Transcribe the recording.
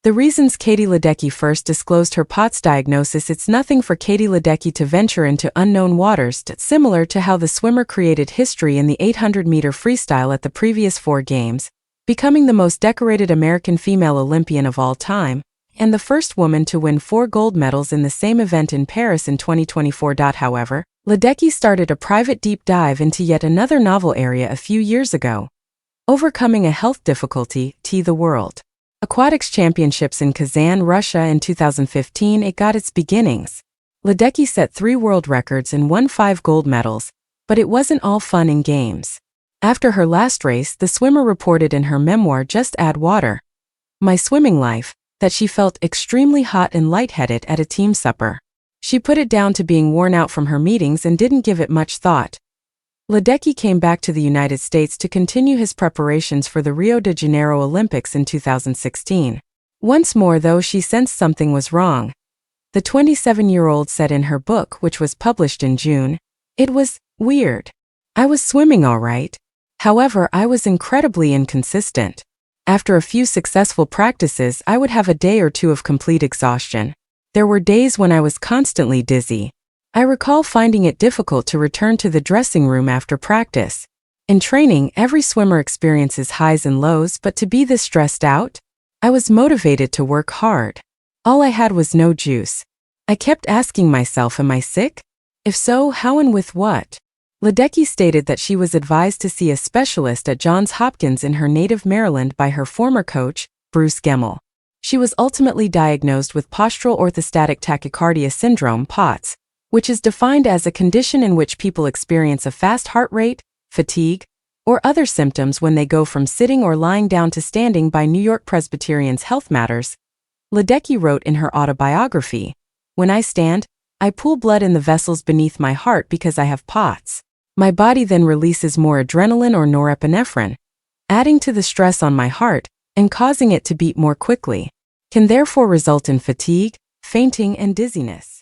The reasons Katie Ledecky first disclosed her POTS diagnosis. It's nothing for Katie Ledecky to venture into unknown waters, similar to how the swimmer created history in the 800-meter freestyle at the previous 4 games, becoming the most decorated American female Olympian of all time, and the first woman to win 4 gold medals in the same event in Paris in 2024. However, Ledecky started a private deep dive into yet another novel area a few years ago: overcoming a health difficulty. The World Aquatics Championships in Kazan, Russia in 2015. It got its beginnings. Ledecky set 3 world records and won 5 gold medals, but it wasn't all fun and games. After her last race, the swimmer reported in her memoir Just Add Water, My Swimming Life, that she felt extremely hot and lightheaded at a team supper. She put it down to being worn out from her meetings and didn't give it much thought. Ledecky came back to the United States to continue his preparations for the Rio de Janeiro Olympics in 2016. Once more, though, she sensed something was wrong. The 27-year-old said in her book, which was published in June, "It was weird. I was swimming all right. However, I was incredibly inconsistent. After a few successful practices, I would have a day or 2 of complete exhaustion. There were days when I was constantly dizzy. I recall finding it difficult to return to the dressing room after practice. In training, every swimmer experiences highs and lows, but to be this stressed out? I was motivated to work hard. All I had was no juice. I kept asking myself, am I sick? If so, how and with what?" Ledecky stated that she was advised to see a specialist at Johns Hopkins in her native Maryland by her former coach, Bruce Gemmell. She was ultimately diagnosed with postural orthostatic tachycardia syndrome, POTS, which is defined as a condition in which people experience a fast heart rate, fatigue, or other symptoms when they go from sitting or lying down to standing. By New York Presbyterian's Health Matters, Ledecky wrote in her autobiography, "When I stand, I pool blood in the vessels beneath my heart because I have POTS. My body then releases more adrenaline or norepinephrine, adding to the stress on my heart and causing it to beat more quickly, can therefore result in fatigue, fainting, and dizziness."